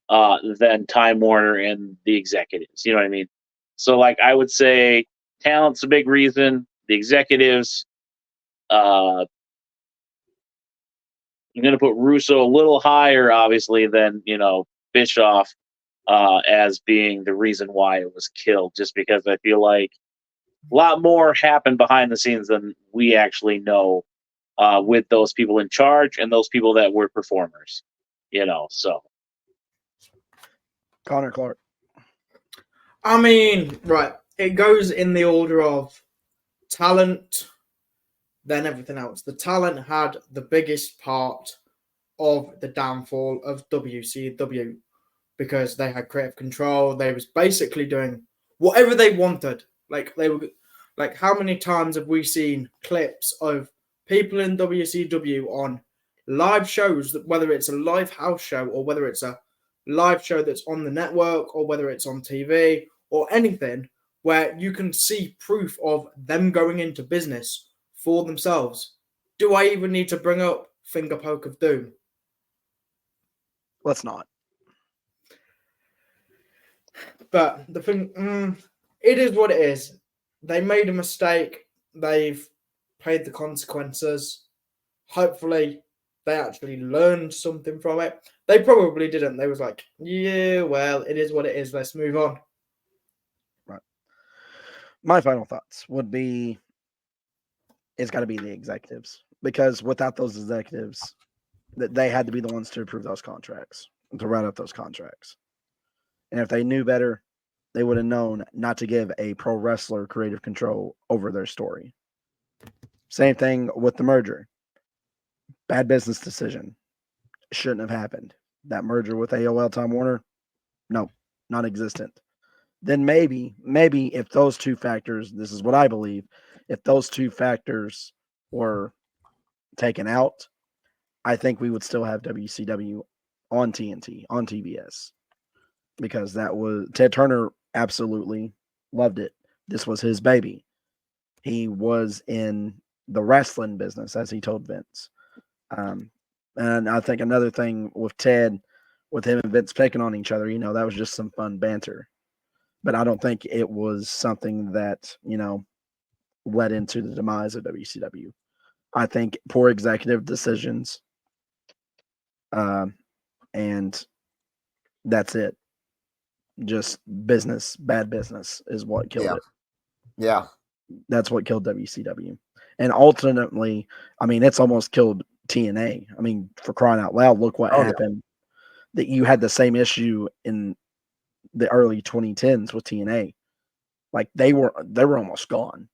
than Time Warner and the executives. You know what I mean? So, I would say talent's a big reason. The executives, I'm going to put Russo a little higher, obviously, than Bischoff as being the reason why it was killed. Just because I feel like a lot more happened behind the scenes than we actually know. With those people in charge and those people that were performers, so. Connor Clark. I mean, right. It goes in the order of talent, then everything else. The talent had the biggest part of the downfall of WCW because they had creative control. They was basically doing whatever they wanted. How many times have we seen clips of people in WCW on live shows, that whether it's a live house show or whether it's a live show that's on the network or whether it's on TV or anything, where you can see proof of them going into business for themselves. Do I even need to bring up Finger Poke of Doom? Let's not. But the thing, it is what it is. They made a mistake. They've paid the consequences. Hopefully, they actually learned something from it. They probably didn't. They was like, yeah, well, it is what it is. Let's move on. Right. My final thoughts would be, it's got to be the executives, because without those executives, they had to be the ones to approve those contracts, to write up those contracts. And if they knew better, they would have known not to give a pro wrestler creative control over their story. Same thing with the merger. Bad business decision. Shouldn't have happened. That merger with AOL Time Warner, no, non-existent. Then maybe if those two factors, this is what I believe, if those two factors were taken out, I think we would still have WCW on TNT, on TBS. Because that was, Ted Turner absolutely loved it. This was his baby. He was in the wrestling business, as he told Vince. And I think another thing with Ted, with him and Vince picking on each other, that was just some fun banter. But I don't think it was something that, led into the demise of WCW. I think poor executive decisions, and that's it. Just bad business is what killed it. Yeah. That's what killed WCW. And ultimately, it's almost killed TNA. For crying out loud, look what happened. That you had the same issue in the early 2010s with TNA. Like they were almost gone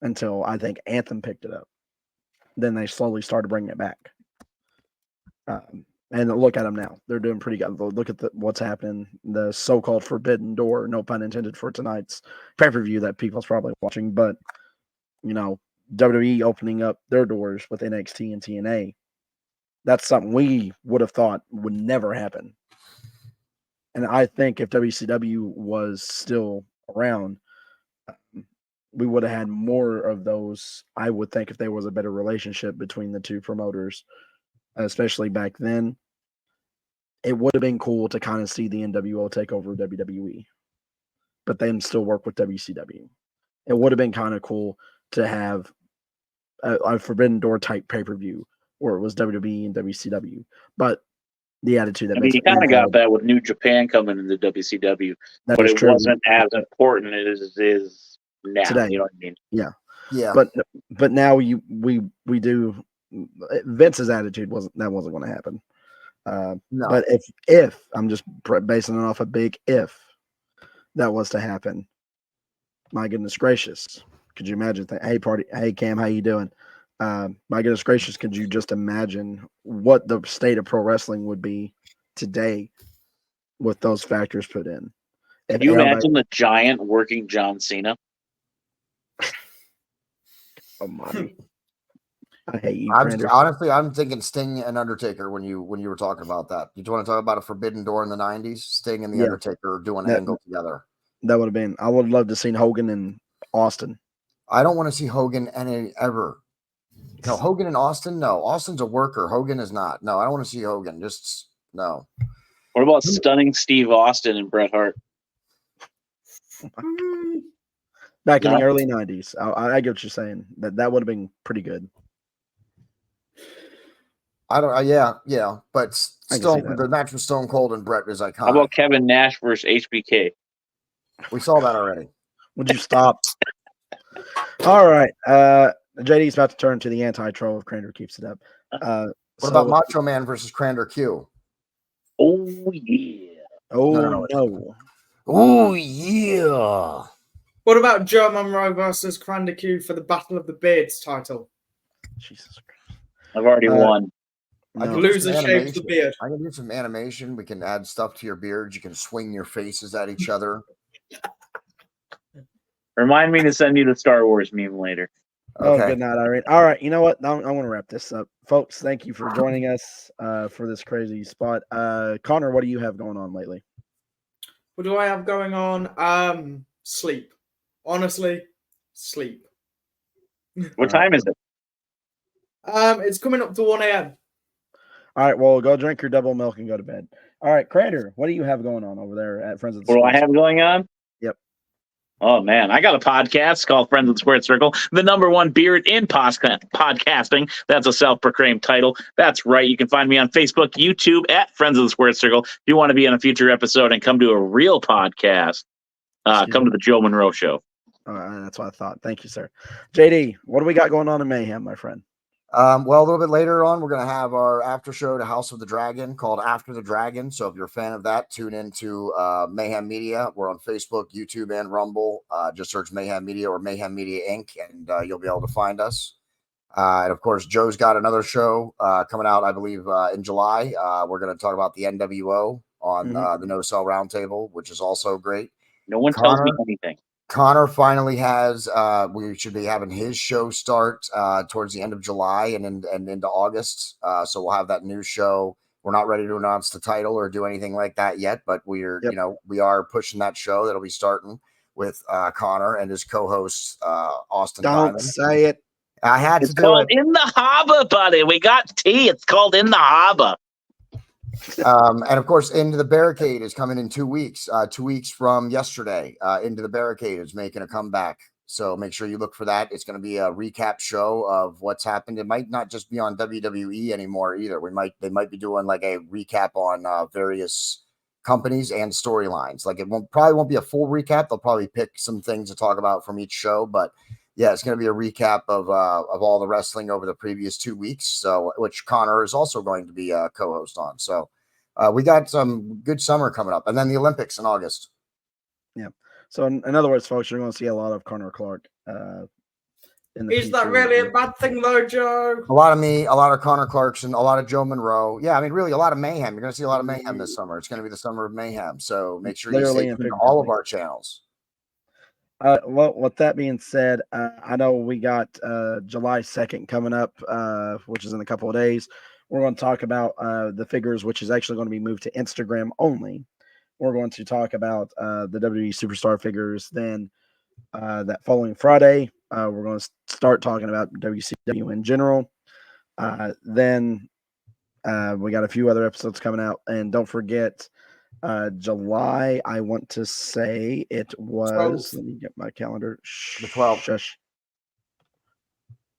until I think Anthem picked it up. Then they slowly started bringing it back. And look at them now; they're doing pretty good. Look at what's happening. The so-called forbidden door, no pun intended, for tonight's pay-per-view that people's probably watching. But WWE opening up their doors with NXT and TNA. That's something we would have thought would never happen. And I think if WCW was still around, we would have had more of those. I would think if there was a better relationship between the two promoters, especially back then, it would have been cool to kind of see the NWO take over WWE, but then still work with WCW. It would have been kind of cool to have a Forbidden Door type pay-per-view where it was WWE and WCW, but the attitude that you kind of got that with New Japan coming into WCW, but it wasn't as important as it is now. Today. You know what I mean? Yeah. But now we do. Vince's attitude wasn't going to happen. No. But if I'm just basing it off a big if that was to happen, my goodness gracious, could you imagine? Hey Cam, how you doing? My goodness gracious, could you just imagine what the state of pro wrestling would be today with those factors put in? Can you imagine the Giant working John Cena? Oh my! I hate you. Honestly, I'm thinking Sting and Undertaker when you were talking about that. You want to talk about a Forbidden Door in the '90s? Sting and the Undertaker doing an angle together. That would have been. I would love to see Hogan and Austin. I don't want to see Hogan ever. No, Hogan and Austin. No, Austin's a worker. Hogan is not. No, I don't want to see Hogan. Just no. What about stunning Steve Austin and Bret Hart? Back in the early '90s, I get what you're saying. That would have been pretty good. I don't. Yeah, but the match with Stone Cold and Bret is iconic. How about Kevin Nash versus HBK? We saw that already. Would you stop? All right. JD's about to turn to the anti-troll if Crander keeps it up. What about Macho Man versus Crander Q? Oh yeah. Oh no. Oh yeah. What about Joe Monroe versus Crander Q for the Battle of the Beards title? Jesus Christ. I've already won. Loser shaves the beard. I can do some animation. We can add stuff to your beards. You can swing your faces at each other. Remind me to send you the Star Wars meme later. Okay. Oh, good night, Irene. All right, you know what? I want to wrap this up. Folks, thank you for joining us for this crazy spot. Connor, what do you have going on lately? What do I have going on? Sleep. Honestly, sleep. What time is it? It's coming up to 1 a.m. All right, well, go drink your double milk and go to bed. All right, Crander, what do you have going on over there at Friends of the What do I have going on? Yep. Oh, man, I got a podcast called Friends of the Squared Circle, the #1 beard in podcasting. That's a self-proclaimed title. That's right. You can find me on Facebook, YouTube, at Friends of the Squared Circle. If you want to be on a future episode and come to a real podcast, come to the Joe Monroe Show. That's what I thought. Thank you, sir. JD, what do we got going on in Mayhem, my friend? Well, a little bit later on, we're going to have our after show to House of the Dragon called After the Dragon. So if you're a fan of that, tune into Mayhem Media. We're on Facebook, YouTube, and Rumble. Just search Mayhem Media or Mayhem Media Inc., and you'll be able to find us. And of course, Joe's got another show coming out, I believe, in July. We're going to talk about the NWO on the No-Sell Roundtable, which is also great. No one tells me anything. Connor finally has, we should be having his show start towards the end of July and into August. So we'll have that new show. We're not ready to announce the title or do anything like that yet, but we are pushing that show. That'll be starting with Connor and his co-host, Austin Don't Diamond. say it. I had It's to do called it. In the Harbor, buddy. We got tea. It's called In the Harbor. And of course, Into the Barricade is coming in 2 weeks. 2 weeks from yesterday. Into the Barricade is making a comeback. So make sure you look for that. It's going to be a recap show of what's happened. It might not just be on WWE anymore either. They might be doing like a recap on various companies and storylines. Like it probably won't be a full recap. They'll probably pick some things to talk about from each show, but yeah, it's going to be a recap of all the wrestling over the previous 2 weeks. So, which Connor is also going to be a co-host on. So, we got some good summer coming up, and then the Olympics in August. Yeah. So, in other words, folks, you're going to see a lot of Connor Clark. In the Is that future. really a bad thing, though, Joe? A lot of me, a lot of Connor Clarkson, a lot of Joe Monroe. Yeah, I mean, really, a lot of mayhem. You're going to see a lot of mayhem this summer. It's going to be the summer of mayhem. So make sure you stay tuned to all of our channels. Well, with that being said, I know we got July 2nd coming up, which is in a couple of days. We're going to talk about the figures, which is actually going to be moved to Instagram only. We're going to talk about the WWE Superstar figures. Then that following Friday, we're going to start talking about WCW in general. Then we got a few other episodes coming out. And don't forget, July, I want to say it was, 12th. let me get my calendar. The 12th. Shush.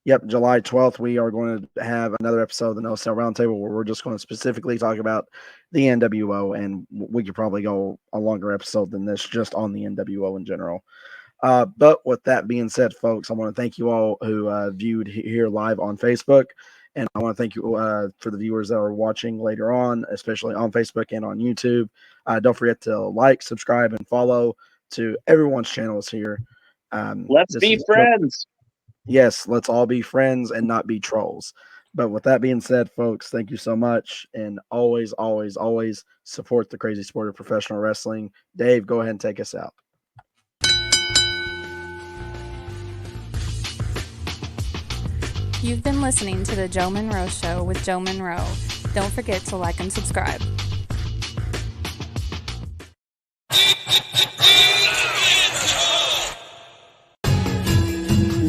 Yep, July 12th, we are going to have another episode of the No-Sell Roundtable where we're just going to specifically talk about the NWO, and we could probably go a longer episode than this just on the NWO in general. But with that being said, folks, I want to thank you all who viewed here live on Facebook. And I want to thank you for the viewers that are watching later on, especially on Facebook and on YouTube. Don't forget to like, subscribe, and follow to everyone's channels here. Let's be friends. Yes, let's all be friends and not be trolls. But with that being said, folks, thank you so much. And always, always, always support the crazy sport of professional wrestling. Dave, go ahead and take us out. You've been listening to the Joe Monroe Show with Joe Monroe. Don't forget to like and subscribe.